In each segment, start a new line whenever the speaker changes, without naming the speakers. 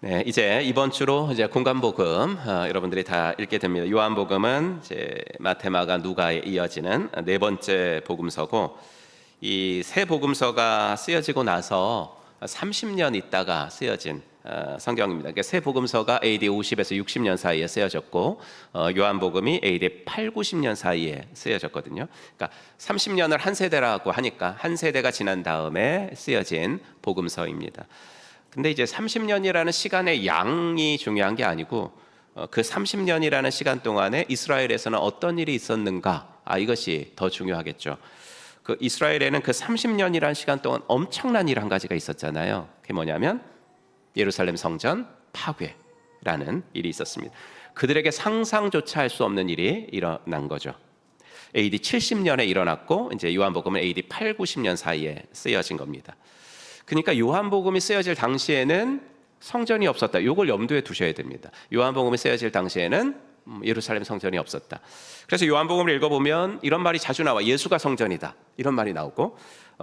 네, 이제 이번 주로 이제 공관복음 여러분들이 다 읽게 됩니다. 요한복음은 이제 마태, 마가, 누가에 이어지는 네 번째 복음서고, 이 세 복음서가 쓰여지고 나서 30년 있다가 쓰여진 성경입니다. 그러니까 세 복음서가 AD 50에서 60년 사이에 쓰여졌고, 요한복음이 AD 8, 90년 사이에 쓰여졌거든요. 그러니까 30년을 한 세대라고 하니까 한 세대가 지난 다음에 쓰여진 복음서입니다. 근데 이제 30년이라는 시간의 양이 중요한 게 아니고, 그 30년이라는 시간 동안에 이스라엘에서는 어떤 일이 있었는가, 이것이 더 중요하겠죠. 그 이스라엘에는 그 30년이라는 시간 동안 엄청난 일 한 가지가 있었잖아요. 그게 뭐냐면 예루살렘 성전 파괴라는 일이 있었습니다. 그들에게 상상조차 할 수 없는 일이 일어난 거죠. AD 70년에 일어났고, 이제 요한복음은 AD 8, 90년 사이에 쓰여진 겁니다. 그러니까 요한복음이 쓰여질 당시에는 성전이 없었다. 이걸 염두에 두셔야 됩니다. 요한복음이 쓰여질 당시에는 예루살렘 성전이 없었다. 그래서 요한복음을 읽어보면 이런 말이 자주 나와. 예수가 성전이다, 이런 말이 나오고,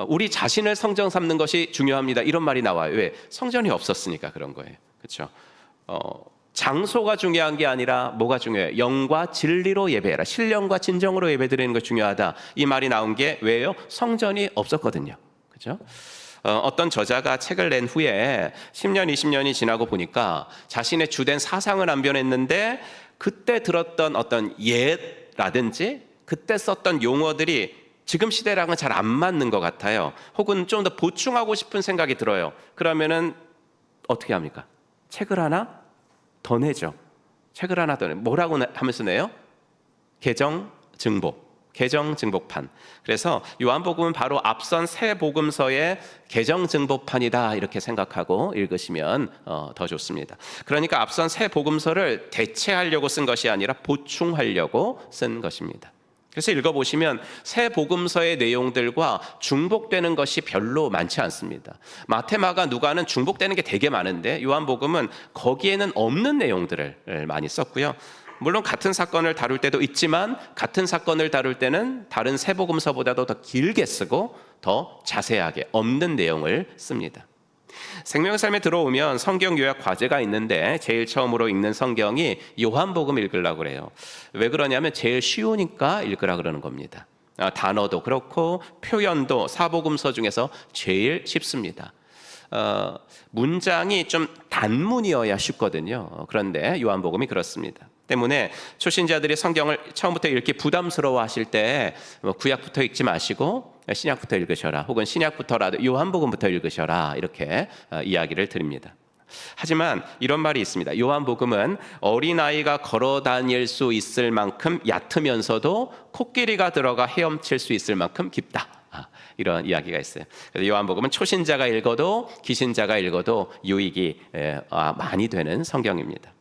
우리 자신을 성전 삼는 것이 중요합니다, 이런 말이 나와요. 왜? 성전이 없었으니까 그런 거예요. 그렇죠? 장소가 중요한 게 아니라 뭐가 중요해요? 영과 진리로 예배해라, 신령과 진정으로 예배드리는 것이 중요하다, 이 말이 나온 게 왜요? 성전이 없었거든요. 그렇죠? 어떤 저자가 책을 낸 후에 10년, 20년이 지나고 보니까 자신의 주된 사상은 안 변했는데 그때 들었던 어떤 옛라든지 그때 썼던 용어들이 지금 시대랑은 잘 안 맞는 것 같아요. 혹은 좀 더 보충하고 싶은 생각이 들어요. 그러면은 어떻게 합니까? 책을 하나 더 내죠. 책을 하나 더 내. 뭐라고 하면서 내요? 개정증복판. 그래서 요한복음은 바로 앞선 세 복음서의 개정증복판이다, 이렇게 생각하고 읽으시면 더 좋습니다. 그러니까 앞선 세 복음서를 대체하려고 쓴 것이 아니라 보충하려고 쓴 것입니다. 그래서 읽어보시면 새 복음서의 내용들과 중복되는 것이 별로 많지 않습니다. 마태, 마가, 누가는 중복되는 게 되게 많은데 요한복음은 거기에는 없는 내용들을 많이 썼고요. 물론 같은 사건을 다룰 때도 있지만 같은 사건을 다룰 때는 다른 세 복음서보다도 더 길게 쓰고 더 자세하게 없는 내용을 씁니다. 생명의 삶에 들어오면 성경 요약 과제가 있는데 제일 처음으로 읽는 성경이 요한복음 읽으려고 그래요. 왜 그러냐면 제일 쉬우니까 읽으라 그러는 겁니다. 단어도 그렇고 표현도 사복음서 중에서 제일 쉽습니다. 문장이 좀 단문이어야 쉽거든요. 그런데 요한복음이 그렇습니다. 때문에 초신자들이 성경을 처음부터 읽기 부담스러워 하실 때 구약부터 읽지 마시고 신약부터 읽으셔라, 혹은 신약부터라도 요한복음부터 읽으셔라, 이렇게 이야기를 드립니다. 하지만 이런 말이 있습니다. 요한복음은 어린아이가 걸어 다닐 수 있을 만큼 얕으면서도 코끼리가 들어가 헤엄칠 수 있을 만큼 깊다, 이런 이야기가 있어요. 그래서 요한복음은 초신자가 읽어도 기신자가 읽어도 유익이 많이 되는 성경입니다.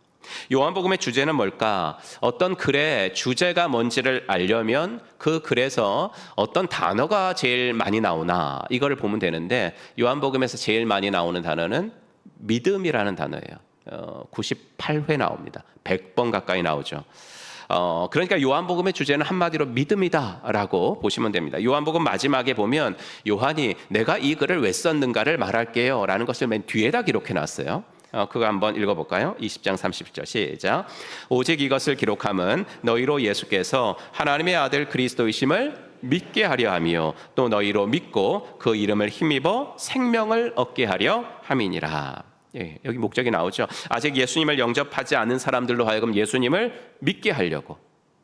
요한복음의 주제는 뭘까? 어떤 글의 주제가 뭔지를 알려면 그 글에서 어떤 단어가 제일 많이 나오나, 이거를 보면 되는데 요한복음에서 제일 많이 나오는 단어는 믿음이라는 단어예요. 98회 나옵니다. 100번 가까이 나오죠. 그러니까 요한복음의 주제는 한마디로 믿음이다라고 보시면 됩니다. 요한복음 마지막에 보면 요한이 내가 이 글을 왜 썼는가를 말할게요 라는 것을 맨 뒤에다 기록해놨어요. 그거 한번 읽어볼까요? 20장 30절 시작. 오직 이것을 기록함은 너희로 예수께서 하나님의 아들 그리스도이심을 믿게 하려 함이요 또 너희로 믿고 그 이름을 힘입어 생명을 얻게 하려 함이니라. 여기 목적이 나오죠. 아직 예수님을 영접하지 않은 사람들로 하여금 예수님을 믿게 하려고,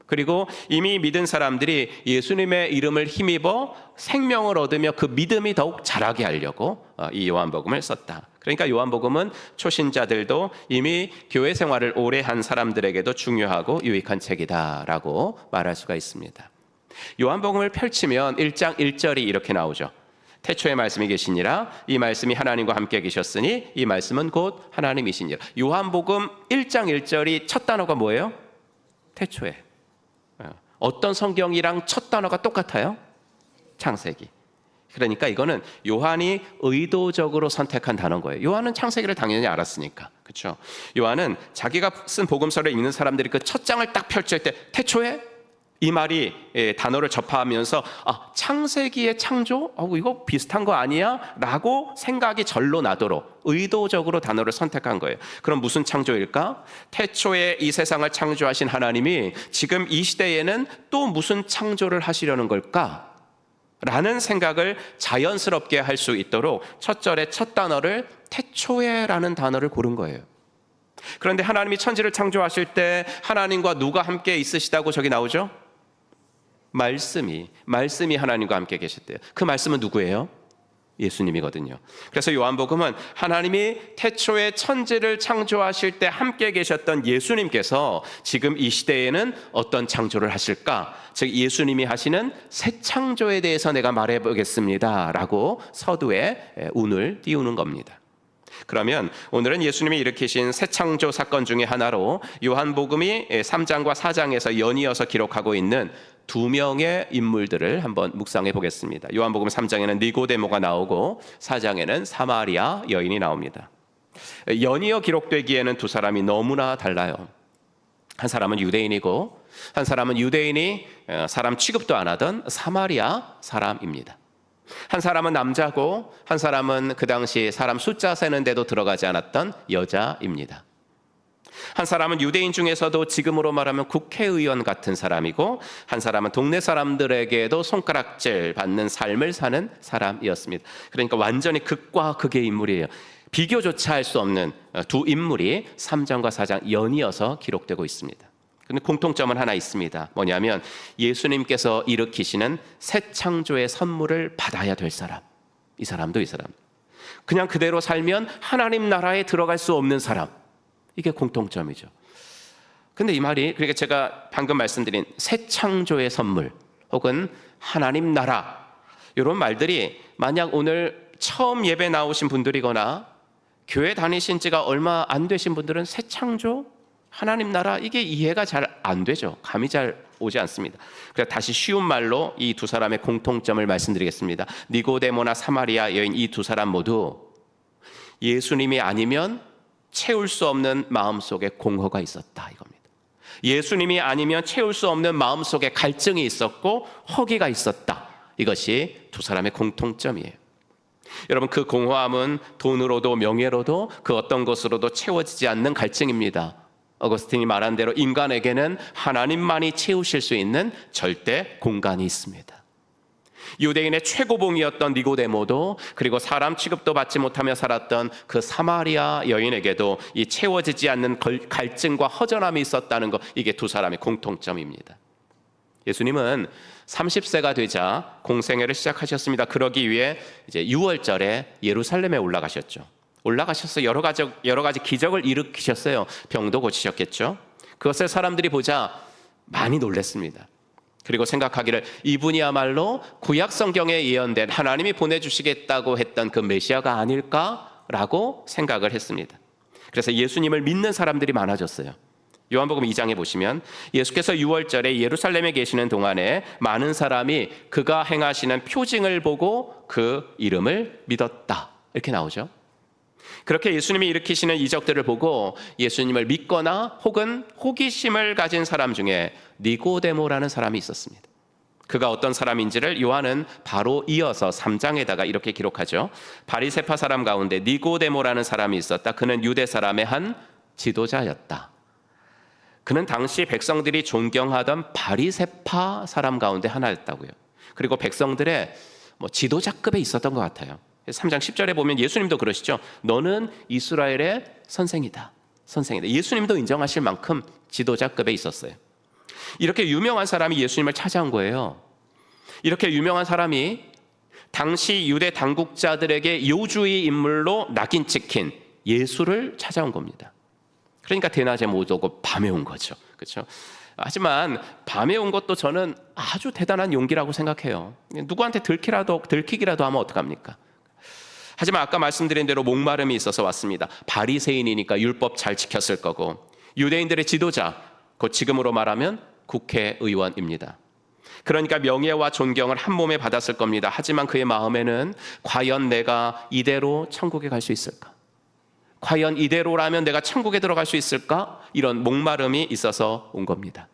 그리고 이미 믿은 사람들이 예수님의 이름을 힘입어 생명을 얻으며 그 믿음이 더욱 자라게 하려고 이 요한복음을 썼다. 그러니까 요한복음은 초신자들도 이미 교회 생활을 오래 한 사람들에게도 중요하고 유익한 책이다라고 말할 수가 있습니다. 요한복음을 펼치면 1장 1절이 이렇게 나오죠. 태초에 말씀이 계시니라, 이 말씀이 하나님과 함께 계셨으니 이 말씀은 곧 하나님이시니라. 요한복음 1장 1절이 첫 단어가 뭐예요? 태초에. 어떤 성경이랑 첫 단어가 똑같아요? 창세기. 그러니까 이거는 요한이 의도적으로 선택한 단어인 거예요. 요한은 창세기를 당연히 알았으니까. 그렇죠? 요한은 자기가 쓴 복음서를 읽는 사람들이 그 첫 장을 딱 펼칠 때 태초에 이 말이 단어를 접하면서 창세기의 창조? 이거 비슷한 거 아니야? 라고 생각이 절로 나도록 의도적으로 단어를 선택한 거예요. 그럼 무슨 창조일까? 태초에 이 세상을 창조하신 하나님이 지금 이 시대에는 또 무슨 창조를 하시려는 걸까? 라는 생각을 자연스럽게 할 수 있도록 첫 절의 첫 단어를 태초에 라는 단어를 고른 거예요. 그런데 하나님이 천지를 창조하실 때 하나님과 누가 함께 있으시다고 저기 나오죠? 말씀이 하나님과 함께 계셨대요. 그 말씀은 누구예요? 예수님이거든요. 그래서 요한복음은 하나님이 태초에 천지를 창조하실 때 함께 계셨던 예수님께서 지금 이 시대에는 어떤 창조를 하실까? 즉 예수님이 하시는 새 창조에 대해서 내가 말해보겠습니다 라고 서두에 운을 띄우는 겁니다. 그러면 오늘은 예수님이 일으키신 새 창조 사건 중에 하나로 요한복음이 3장과 4장에서 연이어서 기록하고 있는 두 명의 인물들을 한번 묵상해 보겠습니다. 요한복음 3장에는 니고데모가 나오고 4장에는 사마리아 여인이 나옵니다. 연이어 기록되기에는 두 사람이 너무나 달라요. 한 사람은 유대인이고 한 사람은 유대인이 사람 취급도 안 하던 사마리아 사람입니다. 한 사람은 남자고 한 사람은 그 당시 사람 숫자 세는 데도 들어가지 않았던 여자입니다. 한 사람은 유대인 중에서도 지금으로 말하면 국회의원 같은 사람이고 한 사람은 동네 사람들에게도 손가락질 받는 삶을 사는 사람이었습니다. 그러니까 완전히 극과 극의 인물이에요. 비교조차 할 수 없는 두 인물이 3장과 4장 연이어서 기록되고 있습니다. 그런데 공통점은 하나 있습니다. 뭐냐면 예수님께서 일으키시는 새 창조의 선물을 받아야 될 사람. 이 사람도 이 사람. 그냥 그대로 살면 하나님 나라에 들어갈 수 없는 사람. 이게 공통점이죠. 근데 이 말이 그러니까 제가 방금 말씀드린 새 창조의 선물 혹은 하나님 나라 이런 말들이 만약 오늘 처음 예배 나오신 분들이거나 교회 다니신 지가 얼마 안 되신 분들은 새 창조, 하나님 나라 이게 이해가 잘 안 되죠. 감이 잘 오지 않습니다. 그래서 다시 쉬운 말로 이 두 사람의 공통점을 말씀드리겠습니다. 니고데모나 사마리아 여인 이 두 사람 모두 예수님이 아니면 채울 수 없는 마음속에 공허가 있었다 이겁니다. 예수님이 아니면 채울 수 없는 마음속에 갈증이 있었고 허기가 있었다. 이것이 두 사람의 공통점이에요. 여러분 그 공허함은 돈으로도 명예로도 그 어떤 것으로도 채워지지 않는 갈증입니다. 어거스틴이 말한 대로 인간에게는 하나님만이 채우실 수 있는 절대 공간이 있습니다. 유대인의 최고봉이었던 니고데모도 그리고 사람 취급도 받지 못하며 살았던 그 사마리아 여인에게도 이 채워지지 않는 갈증과 허전함이 있었다는 것, 이게 두 사람의 공통점입니다. 예수님은 30세가 되자 공생애를 시작하셨습니다. 그러기 위해 이제 6월절에 예루살렘에 올라가셨죠. 올라가셔서 여러 가지 기적을 일으키셨어요. 병도 고치셨겠죠. 그것을 사람들이 보자 많이 놀랐습니다. 그리고 생각하기를 이분이야말로 구약 성경에 예언된 하나님이 보내주시겠다고 했던 그 메시아가 아닐까라고 생각을 했습니다. 그래서 예수님을 믿는 사람들이 많아졌어요. 요한복음 2장에 보시면 예수께서 6월절에 예루살렘에 계시는 동안에 많은 사람이 그가 행하시는 표징을 보고 그 이름을 믿었다 이렇게 나오죠. 그렇게 예수님이 일으키시는 이적들을 보고 예수님을 믿거나 혹은 호기심을 가진 사람 중에 니고데모라는 사람이 있었습니다. 그가 어떤 사람인지를 요한은 바로 이어서 3장에다가 이렇게 기록하죠. 바리새파 사람 가운데 니고데모라는 사람이 있었다. 그는 유대 사람의 한 지도자였다. 그는 당시 백성들이 존경하던 바리새파 사람 가운데 하나였다고요. 그리고 백성들의 지도자급에 있었던 것 같아요. 3장 10절에 보면 예수님도 그러시죠. 너는 이스라엘의 선생이다. 예수님도 인정하실 만큼 지도자급에 있었어요. 이렇게 유명한 사람이 예수님을 찾아온 거예요. 이렇게 유명한 사람이 당시 유대 당국자들에게 요주의 인물로 낙인 찍힌 예수를 찾아온 겁니다. 그러니까 대낮에 못 오고 밤에 온 거죠. 그렇죠? 하지만 밤에 온 것도 저는 아주 대단한 용기라고 생각해요. 누구한테 들키기라도 하면 어떡합니까? 하지만 아까 말씀드린 대로 목마름이 있어서 왔습니다. 바리새인이니까 율법 잘 지켰을 거고 유대인들의 지도자, 곧 지금으로 말하면 국회의원입니다. 그러니까 명예와 존경을 한 몸에 받았을 겁니다. 하지만 그의 마음에는 과연 내가 이대로 천국에 갈 수 있을까? 과연 이대로라면 내가 천국에 들어갈 수 있을까? 이런 목마름이 있어서 온 겁니다.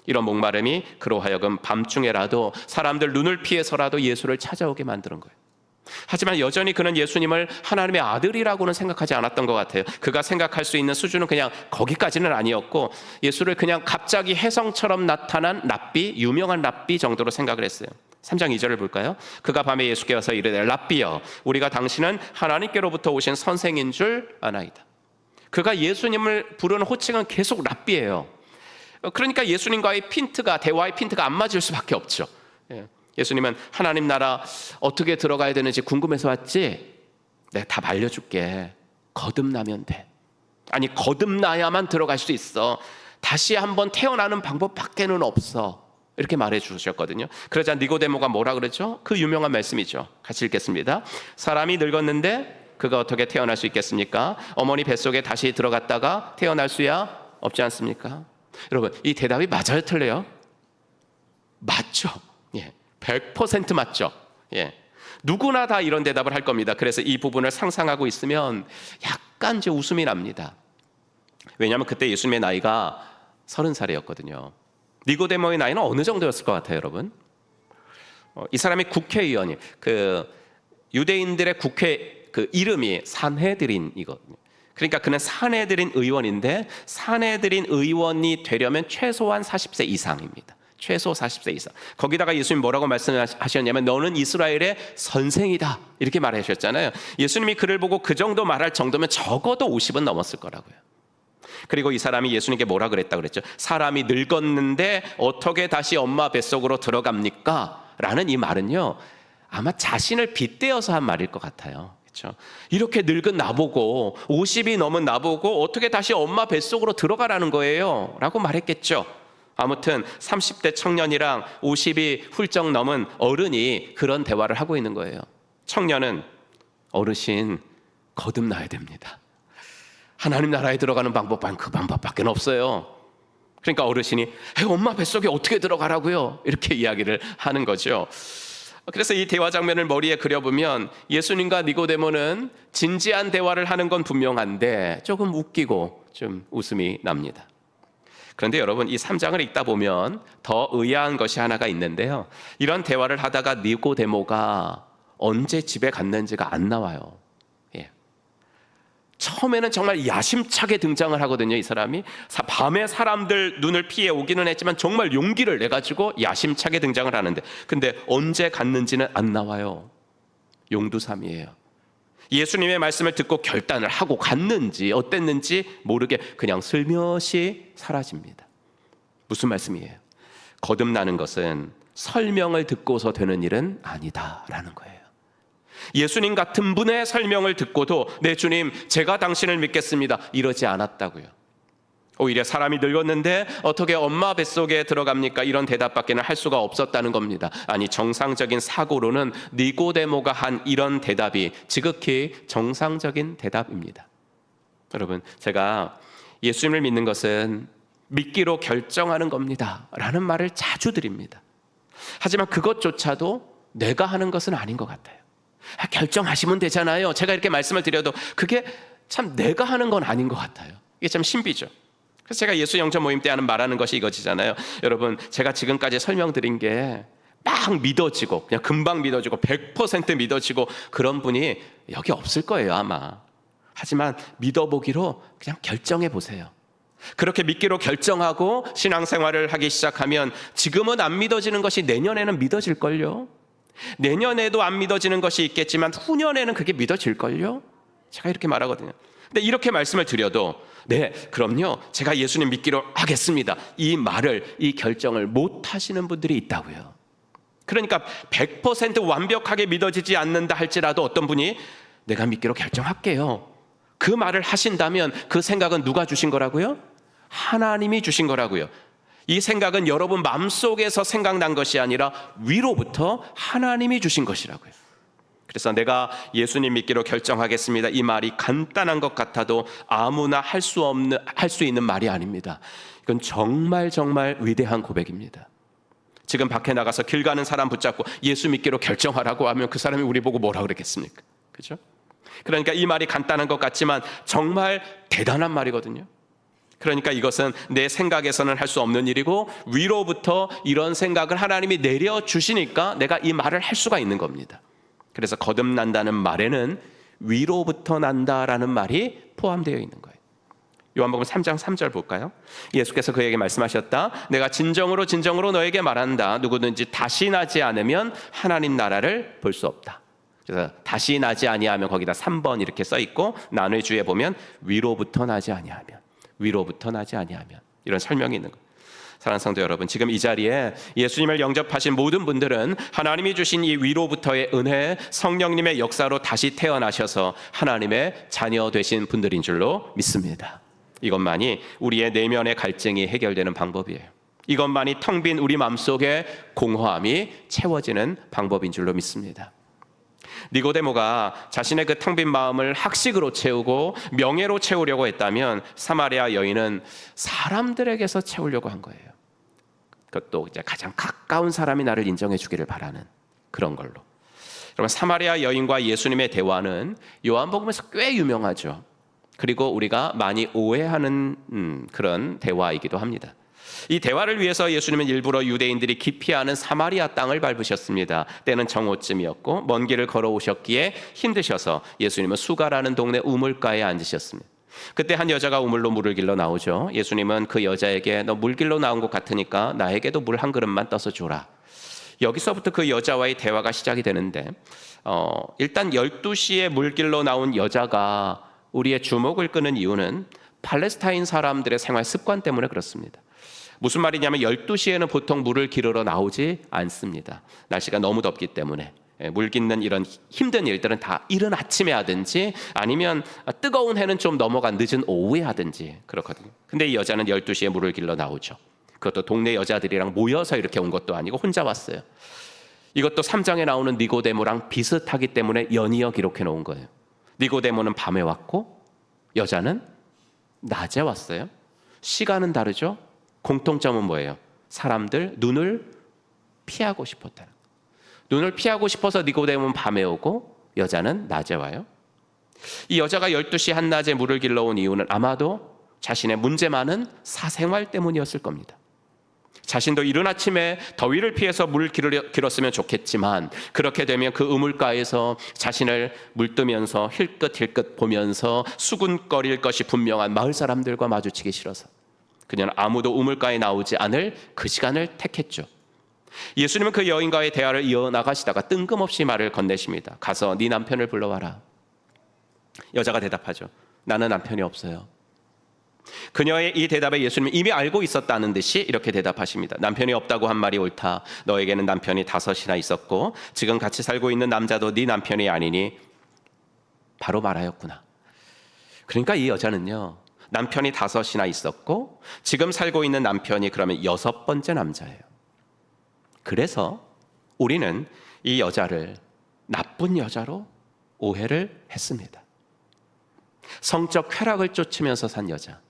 이런 목마름이 그로 하여금 밤중에라도 사람들 눈을 피해서라도 예수를 찾아오게 만드는 거예요. 하지만 여전히 그는 예수님을 하나님의 아들이라고는 생각하지 않았던 것 같아요. 그가 생각할 수 있는 수준은 그냥 거기까지는 아니었고, 예수를 그냥 갑자기 혜성처럼 나타난 랍비, 유명한 랍비 정도로 생각을 했어요. 3장 2절을 볼까요? 그가 밤에 예수께 와서 이르되 랍비여, 우리가 당신은 하나님께로부터 오신 선생인 줄 아나이다. 그가 예수님을 부르는 호칭은 계속 랍비예요. 그러니까 예수님과의 대화의 핀트가 안 맞을 수밖에 없죠. 예수님은 하나님 나라 어떻게 들어가야 되는지 궁금해서 왔지? 내가 다 알려줄게. 거듭나면 돼. 아니, 거듭나야만 들어갈 수 있어. 다시 한번 태어나는 방법밖에는 없어. 이렇게 말해 주셨거든요. 그러자 니고데모가 뭐라 그러죠? 그 유명한 말씀이죠. 같이 읽겠습니다. 사람이 늙었는데 그가 어떻게 태어날 수 있겠습니까? 어머니 뱃속에 다시 들어갔다가 태어날 수야 없지 않습니까? 여러분, 이 대답이 맞아요, 틀려요? 맞죠. 100% 맞죠. 누구나 다 이런 대답을 할 겁니다. 그래서 이 부분을 상상하고 있으면 약간 이제 웃음이 납니다. 왜냐하면 그때 예수님의 나이가 30살이었거든요. 니고데모의 나이는 어느 정도였을 것 같아요, 여러분? 이 사람이 국회의원이, 유대인들의 국회 이름이 산헤드린이거든요. 그러니까 그는 산헤드린 의원인데, 산헤드린 의원이 되려면 최소한 40세 이상입니다. 최소 40세 이상. 거기다가 예수님이 뭐라고 말씀하셨냐면 너는 이스라엘의 선생이다, 이렇게 말하셨잖아요. 예수님이 그를 보고 그 정도 말할 정도면 적어도 50은 넘었을 거라고요. 그리고 이 사람이 예수님께 뭐라 그랬다 그랬죠? 사람이 늙었는데 어떻게 다시 엄마 뱃속으로 들어갑니까? 라는 이 말은요, 아마 자신을 빗대어서 한 말일 것 같아요. 그렇죠? 이렇게 늙은 나보고, 50이 넘은 나보고 어떻게 다시 엄마 뱃속으로 들어가라는 거예요? 라고 말했겠죠. 아무튼 30대 청년이랑 50이 훌쩍 넘은 어른이 그런 대화를 하고 있는 거예요. 청년은 어르신, 거듭나야 됩니다. 하나님 나라에 들어가는 방법은 그 방법밖에 없어요. 그러니까 어르신이 엄마 뱃속에 어떻게 들어가라고요? 이렇게 이야기를 하는 거죠. 그래서 이 대화 장면을 머리에 그려보면 예수님과 니고데모는 진지한 대화를 하는 건 분명한데 조금 웃기고 좀 웃음이 납니다. 그런데 여러분, 이 3장을 읽다 보면 더 의아한 것이 하나가 있는데요. 이런 대화를 하다가 니고데모가 언제 집에 갔는지가 안 나와요. 처음에는 정말 야심차게 등장을 하거든요. 이 사람이 밤에 사람들 눈을 피해 오기는 했지만 정말 용기를 내가지고 야심차게 등장을 하는데, 근데 언제 갔는지는 안 나와요. 용두삼이에요. 예수님의 말씀을 듣고 결단을 하고 갔는지 어땠는지 모르게 그냥 슬며시 사라집니다. 무슨 말씀이에요? 거듭나는 것은 설명을 듣고서 되는 일은 아니다라는 거예요. 예수님 같은 분의 설명을 듣고도 네 주님, 제가 당신을 믿겠습니다, 이러지 않았다고요. 오히려 사람이 늙었는데 어떻게 엄마 뱃속에 들어갑니까? 이런 대답밖에는 할 수가 없었다는 겁니다. 아니, 정상적인 사고로는 니고데모가 한 이런 대답이 지극히 정상적인 대답입니다. 여러분, 제가 예수님을 믿는 것은 믿기로 결정하는 겁니다 라는 말을 자주 드립니다. 하지만 그것조차도 내가 하는 것은 아닌 것 같아요. 결정하시면 되잖아요. 제가 이렇게 말씀을 드려도 그게 참 내가 하는 건 아닌 것 같아요. 이게 참 신비죠. 그래서 제가 예수 영접 모임 때 말하는 것이 이것이잖아요. 여러분, 제가 지금까지 설명드린 게 막 믿어지고 그냥 금방 믿어지고 100% 믿어지고 그런 분이 여기 없을 거예요, 아마. 하지만 믿어보기로 그냥 결정해 보세요. 그렇게 믿기로 결정하고 신앙생활을 하기 시작하면 지금은 안 믿어지는 것이 내년에는 믿어질걸요. 내년에도 안 믿어지는 것이 있겠지만 후년에는 그게 믿어질걸요. 제가 이렇게 말하거든요. 근데 이렇게 말씀을 드려도 네, 그럼요, 제가 예수님 믿기로 하겠습니다, 이 결정을 못 하시는 분들이 있다고요. 그러니까 100% 완벽하게 믿어지지 않는다 할지라도 어떤 분이 내가 믿기로 결정할게요, 그 말을 하신다면 그 생각은 누가 주신 거라고요? 하나님이 주신 거라고요. 이 생각은 여러분 마음속에서 생각난 것이 아니라 위로부터 하나님이 주신 것이라고요. 그래서 내가 예수님 믿기로 결정하겠습니다, 이 말이 간단한 것 같아도 아무나 할 수 있는 말이 아닙니다. 이건 정말 위대한 고백입니다. 지금 밖에 나가서 길 가는 사람 붙잡고 예수 믿기로 결정하라고 하면 그 사람이 우리 보고 뭐라 그러겠습니까? 그죠? 그러니까 이 말이 간단한 것 같지만 정말 대단한 말이거든요. 그러니까 이것은 내 생각에서는 할 수 없는 일이고 위로부터 이런 생각을 하나님이 내려주시니까 내가 이 말을 할 수가 있는 겁니다. 그래서 거듭난다는 말에는 위로부터 난다라는 말이 포함되어 있는 거예요. 요한복음 3장 3절 볼까요? 예수께서 그에게 말씀하셨다. 내가 진정으로 진정으로 너에게 말한다. 누구든지 다시 나지 않으면 하나님 나라를 볼 수 없다. 그래서 다시 나지 아니하면 거기다 3번 이렇게 써 있고 나눌 주에 보면 위로부터 나지 아니하면, 위로부터 나지 아니하면 이런 설명이 있는 거예요. 사랑하는 성도 여러분, 지금 이 자리에 예수님을 영접하신 모든 분들은 하나님이 주신 이 위로부터의 은혜, 성령님의 역사로 다시 태어나셔서 하나님의 자녀 되신 분들인 줄로 믿습니다. 이것만이 우리의 내면의 갈증이 해결되는 방법이에요. 이것만이 텅 빈 우리 마음속의 공허함이 채워지는 방법인 줄로 믿습니다. 니고데모가 자신의 그 텅 빈 마음을 학식으로 채우고 명예로 채우려고 했다면 사마리아 여인은 사람들에게서 채우려고 한 거예요. 그것도 이제 가장 가까운 사람이 나를 인정해 주기를 바라는 그런 걸로. 여러분, 사마리아 여인과 예수님의 대화는 요한복음에서 꽤 유명하죠. 그리고 우리가 많이 오해하는 그런 대화이기도 합니다. 이 대화를 위해서 예수님은 일부러 유대인들이 기피하는 사마리아 땅을 밟으셨습니다. 때는 정오쯤이었고 먼 길을 걸어오셨기에 힘드셔서 예수님은 수가라는 동네 우물가에 앉으셨습니다. 그때 한 여자가 우물로 물을 길러 나오죠. 예수님은 그 여자에게 너 물 길러 나온 것 같으니까 나에게도 물 한 그릇만 떠서 줘라. 여기서부터 그 여자와의 대화가 시작이 되는데 일단 12시에 물 길러 나온 여자가 우리의 주목을 끄는 이유는 팔레스타인 사람들의 생활 습관 때문에 그렇습니다. 무슨 말이냐면 12시에는 보통 물을 기르러 나오지 않습니다. 날씨가 너무 덥기 때문에 물 깃는 이런 힘든 일들은 다 이른 아침에 하든지 아니면 뜨거운 해는 좀 넘어간 늦은 오후에 하든지 그렇거든요. 근데 이 여자는 12시에 물을 길러 나오죠. 그것도 동네 여자들이랑 모여서 이렇게 온 것도 아니고 혼자 왔어요. 이것도 3장에 나오는 니고데모랑 비슷하기 때문에 연이어 기록해 놓은 거예요. 니고데모는 밤에 왔고 여자는 낮에 왔어요. 시간은 다르죠. 공통점은 뭐예요? 사람들 눈을 피하고 싶었다는 거예요. 눈을 피하고 싶어서 니고데모는 밤에 오고 여자는 낮에 와요. 이 여자가 12시 한낮에 물을 길러 온 이유는 아마도 자신의 문제 많은 사생활 때문이었을 겁니다. 자신도 이른 아침에 더위를 피해서 물을 길었으면 좋겠지만 그렇게 되면 그 우물가에서 자신을 물뜨면서 힐끗힐끗 보면서 수군거릴 것이 분명한 마을 사람들과 마주치기 싫어서 그녀는 아무도 우물가에 나오지 않을 그 시간을 택했죠. 예수님은 그 여인과의 대화를 이어나가시다가 뜬금없이 말을 건네십니다. 가서 네 남편을 불러와라. 여자가 대답하죠. 나는 남편이 없어요. 그녀의 이 대답에 예수님은 이미 알고 있었다는 듯이 이렇게 대답하십니다. 남편이 없다고 한 말이 옳다. 너에게는 남편이 5이나 있었고 지금 같이 살고 있는 남자도 네 남편이 아니니 바로 말하였구나. 그러니까 이 여자는요, 남편이 5이나 있었고 지금 살고 있는 남편이 그러면 6번째 남자예요. 그래서 우리는 이 여자를 나쁜 여자로 오해를 했습니다. 성적 쾌락을 쫓으면서 산 여자,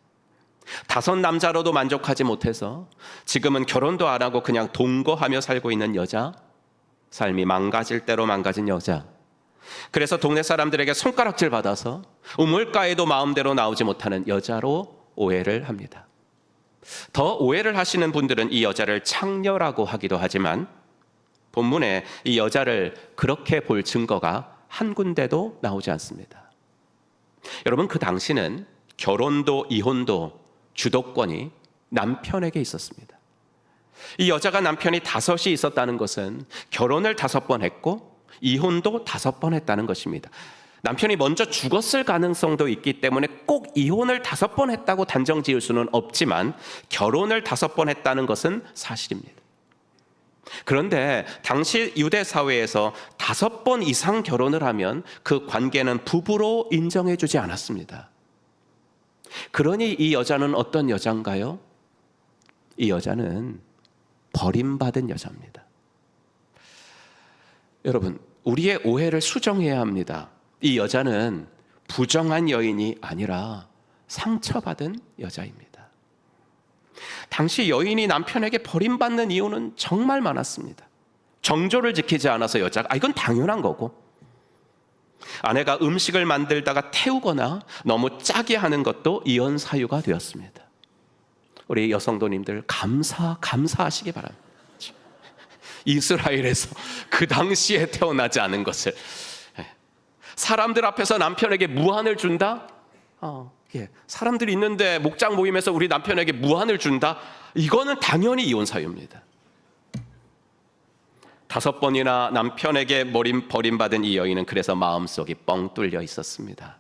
5 남자로도 만족하지 못해서 지금은 결혼도 안 하고 그냥 동거하며 살고 있는 여자, 삶이 망가질 대로 망가진 여자. 그래서 동네 사람들에게 손가락질 받아서 우물가에도 마음대로 나오지 못하는 여자로 오해를 합니다. 더 오해를 하시는 분들은 이 여자를 창녀라고 하기도 하지만 본문에 이 여자를 그렇게 볼 증거가 한 군데도 나오지 않습니다. 여러분, 그 당시는 결혼도 이혼도 주도권이 남편에게 있었습니다. 이 여자가 남편이 5이 있었다는 것은 결혼을 5번 했고 이혼도 5번 했다는 것입니다. 남편이 먼저 죽었을 가능성도 있기 때문에 꼭 이혼을 5번 했다고 단정 지을 수는 없지만 결혼을 5번 했다는 것은 사실입니다. 그런데 당시 유대 사회에서 5번 이상 결혼을 하면 그 관계는 부부로 인정해 주지 않았습니다. 그러니 이 여자는 어떤 여자인가요? 이 여자는 버림받은 여자입니다. 여러분, 우리의 오해를 수정해야 합니다. 이 여자는 부정한 여인이 아니라 상처받은 여자입니다. 당시 여인이 남편에게 버림받는 이유는 정말 많았습니다. 정조를 지키지 않아서 여자가, 이건 당연한 거고, 아내가 음식을 만들다가 태우거나 너무 짜게 하는 것도 이혼 사유가 되었습니다. 우리 여성도님들 감사하시기 바랍니다. 이스라엘에서 그 당시에 태어나지 않은 것을 사람들 앞에서 남편에게 무한을 준다? 사람들이 있는데 목장 모임에서 우리 남편에게 무한을 준다? 이거는 당연히 이혼 사유입니다. 5번이나 남편에게 버림받은 이 여인은 그래서 마음속이 뻥 뚫려 있었습니다.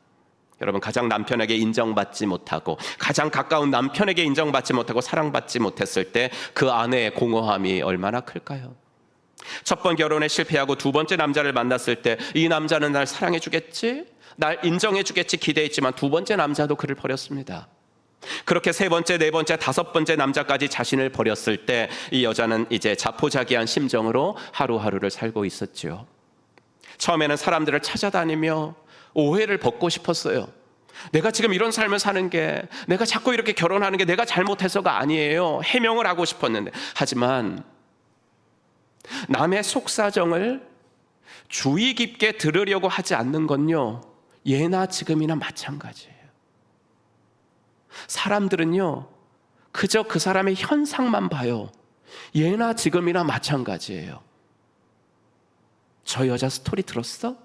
여러분, 가장 남편에게 인정받지 못하고 가장 가까운 남편에게 인정받지 못하고 사랑받지 못했을 때 그 아내의 공허함이 얼마나 클까요? 첫 번 결혼에 실패하고 두 번째 남자를 만났을 때 이 남자는 날 사랑해 주겠지? 날 인정해 주겠지 기대했지만 두 번째 남자도 그를 버렸습니다. 그렇게 세 번째, 네 번째, 5번째 남자까지 자신을 버렸을 때 이 여자는 이제 자포자기한 심정으로 하루하루를 살고 있었죠. 처음에는 사람들을 찾아다니며 오해를 벗고 싶었어요. 내가 지금 이런 삶을 사는 게, 내가 자꾸 이렇게 결혼하는 게 내가 잘못해서가 아니에요. 해명을 하고 싶었는데, 하지만 남의 속사정을 주의 깊게 들으려고 하지 않는 건요, 예나 지금이나 마찬가지예요. 사람들은요, 그저 그 사람의 현상만 봐요. 예나 지금이나 마찬가지예요. 저 여자 스토리 들었어?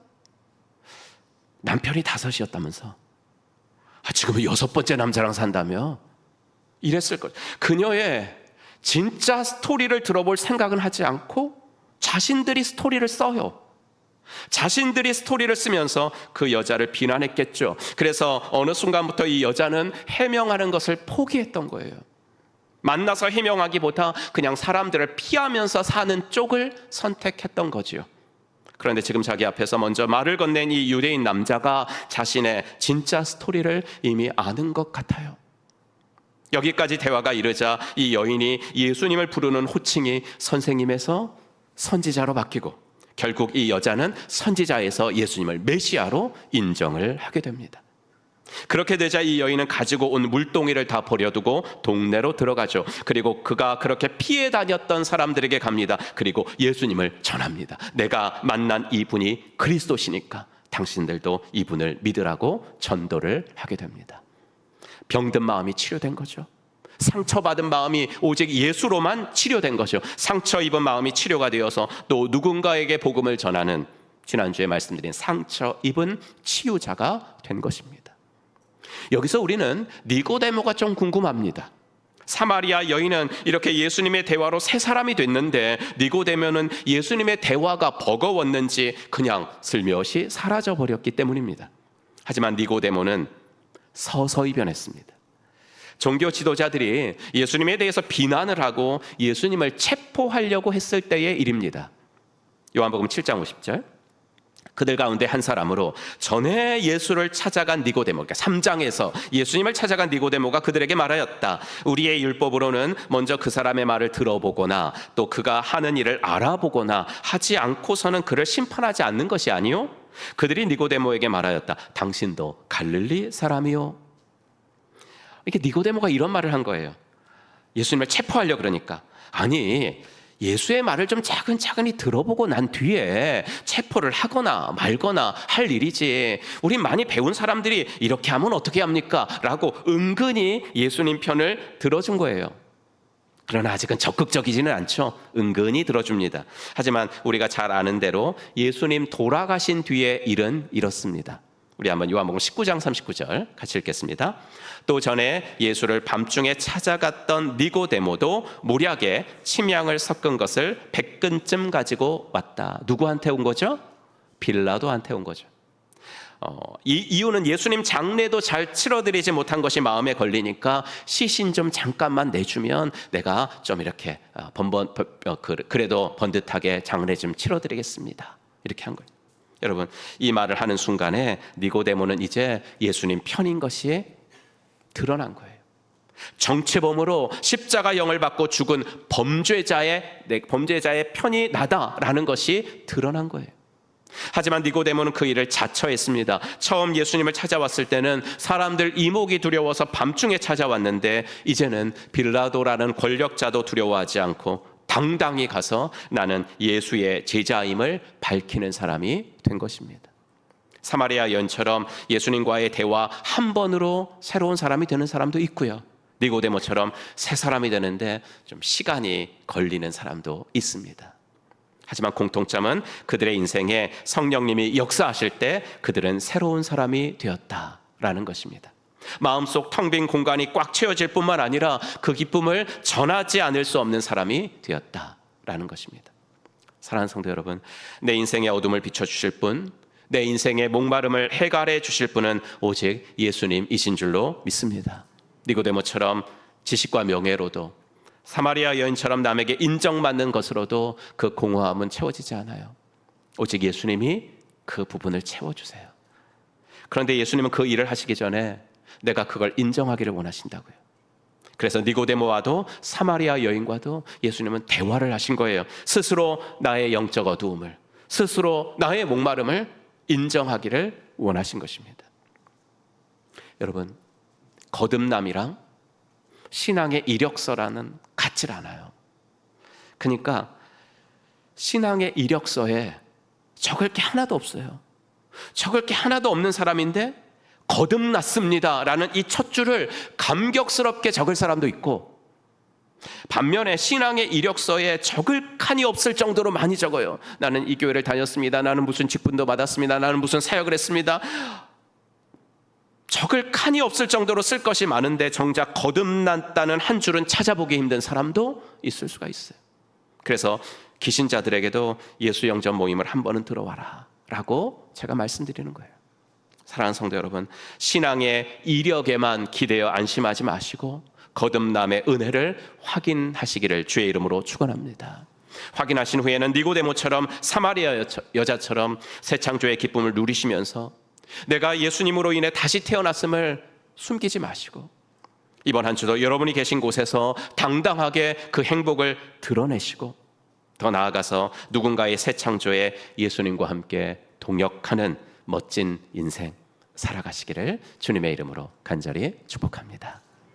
남편이 5이었다면서. 지금은 6번째 남자랑 산다며? 이랬을 거예요. 그녀의 진짜 스토리를 들어볼 생각은 하지 않고 자신들이 스토리를 써요. 자신들이 스토리를 쓰면서 그 여자를 비난했겠죠. 그래서 어느 순간부터 이 여자는 해명하는 것을 포기했던 거예요. 만나서 해명하기보다 그냥 사람들을 피하면서 사는 쪽을 선택했던 거지요. 그런데 지금 자기 앞에서 먼저 말을 건넨 이 유대인 남자가 자신의 진짜 스토리를 이미 아는 것 같아요. 여기까지 대화가 이르자 이 여인이 예수님을 부르는 호칭이 선생님에서 선지자로 바뀌고 결국 이 여자는 선지자에서 예수님을 메시아로 인정을 하게 됩니다. 그렇게 되자 이 여인은 가지고 온 물동이를 다 버려두고 동네로 들어가죠. 그리고 그가 그렇게 피해 다녔던 사람들에게 갑니다. 그리고 예수님을 전합니다. 내가 만난 이분이 그리스도시니까 당신들도 이분을 믿으라고 전도를 하게 됩니다. 병든 마음이 치료된 거죠. 상처받은 마음이 오직 예수로만 치료된 거죠. 상처 입은 마음이 치료가 되어서 또 누군가에게 복음을 전하는, 지난주에 말씀드린 상처 입은 치유자가 된 것입니다. 여기서 우리는 니고데모가 좀 궁금합니다. 사마리아 여인은 이렇게 예수님의 대화로 새 사람이 됐는데 니고데모는 예수님의 대화가 버거웠는지 그냥 슬며시 사라져 버렸기 때문입니다. 하지만 니고데모는 서서히 변했습니다. 종교 지도자들이 예수님에 대해서 비난을 하고 예수님을 체포하려고 했을 때의 일입니다. 요한복음 7장 50절. 그들 가운데 한 사람으로 전에 예수를 찾아간 니고데모, 그러니까 3장에서 예수님을 찾아간 니고데모가 그들에게 말하였다. 우리의 율법으로는 먼저 그 사람의 말을 들어보거나 또 그가 하는 일을 알아보거나 하지 않고서는 그를 심판하지 않는 것이 아니요? 그들이 니고데모에게 말하였다. 당신도 갈릴리 사람이요? 이렇게 니고데모가 이런 말을 한 거예요. 예수님을 체포하려고 그러니까. 아니, 예수의 말을 좀 차근차근히 들어보고 난 뒤에 체포를 하거나 말거나 할 일이지, 우린 많이 배운 사람들이 이렇게 하면 어떻게 합니까? 라고 은근히 예수님 편을 들어준 거예요. 그러나 아직은 적극적이지는 않죠. 은근히 들어줍니다. 하지만 우리가 잘 아는 대로 예수님 돌아가신 뒤의 일은 이렇습니다. 우리 한번 요한복음 19장 39절 같이 읽겠습니다. 또 전에 예수를 밤중에 찾아갔던 니고데모도 모략에 침향을 섞은 것을 100근쯤 가지고 왔다. 누구한테 온 거죠? 빌라도한테 온 거죠. 이 이유는 예수님 장례도 잘 치러드리지 못한 것이 마음에 걸리니까 시신 좀 잠깐만 내주면 내가 좀 이렇게 그래도 번듯하게 장례 좀 치러드리겠습니다. 이렇게 한 거예요. 여러분, 이 말을 하는 순간에 니고데모는 이제 예수님 편인 것이 드러난 거예요. 정체범으로 십자가형을 받고 죽은 범죄자의 편이 나다라는 것이 드러난 거예요. 하지만 니고데모는 그 일을 자처했습니다. 처음 예수님을 찾아왔을 때는 사람들 이목이 두려워서 밤중에 찾아왔는데 이제는 빌라도라는 권력자도 두려워하지 않고 당당히 가서 나는 예수의 제자임을 밝히는 사람이 된 것입니다. 사마리아 여인처럼 예수님과의 대화 한 번으로 새로운 사람이 되는 사람도 있고요. 니고데모처럼 새 사람이 되는데 좀 시간이 걸리는 사람도 있습니다. 하지만 공통점은 그들의 인생에 성령님이 역사하실 때 그들은 새로운 사람이 되었다라는 것입니다. 마음속 텅 빈 공간이 꽉 채워질 뿐만 아니라 그 기쁨을 전하지 않을 수 없는 사람이 되었다라는 것입니다. 사랑하는 성도 여러분, 내 인생의 어둠을 비춰주실 분, 내 인생의 목마름을 해결해 주실 분은 오직 예수님이신 줄로 믿습니다. 니고데모처럼 지식과 명예로도, 사마리아 여인처럼 남에게 인정받는 것으로도 그 공허함은 채워지지 않아요. 오직 예수님이 그 부분을 채워주세요. 그런데 예수님은 그 일을 하시기 전에 내가 그걸 인정하기를 원하신다고요. 그래서 니고데모와도 사마리아 여인과도 예수님은 대화를 하신 거예요. 스스로 나의 영적 어두움을, 스스로 나의 목마름을 인정하기를 원하신 것입니다. 여러분, 거듭남이랑 신앙의 이력서라는 같질 않아요. 그러니까 신앙의 이력서에 적을 게 하나도 없어요. 적을 게 하나도 없는 사람인데 거듭났습니다 라는 이 첫 줄을 감격스럽게 적을 사람도 있고, 반면에 신앙의 이력서에 적을 칸이 없을 정도로 많이 적어요. 나는 이 교회를 다녔습니다. 나는 무슨 직분도 받았습니다. 나는 무슨 사역을 했습니다. 적을 칸이 없을 정도로 쓸 것이 많은데 정작 거듭났다는 한 줄은 찾아보기 힘든 사람도 있을 수가 있어요. 그래서 기신자들에게도 예수 영접 모임을 한 번은 들어와라 라고 제가 말씀드리는 거예요. 사랑하는 성도 여러분, 신앙의 이력에만 기대어 안심하지 마시고 거듭남의 은혜를 확인하시기를 주의 이름으로 축원합니다. 확인하신 후에는 니고데모처럼 사마리아 여자처럼 새 창조의 기쁨을 누리시면서 내가 예수님으로 인해 다시 태어났음을 숨기지 마시고 이번 한 주도 여러분이 계신 곳에서 당당하게 그 행복을 드러내시고 더 나아가서 누군가의 새 창조에 예수님과 함께 동역하는 멋진 인생 살아가시기를 주님의 이름으로 간절히 축복합니다.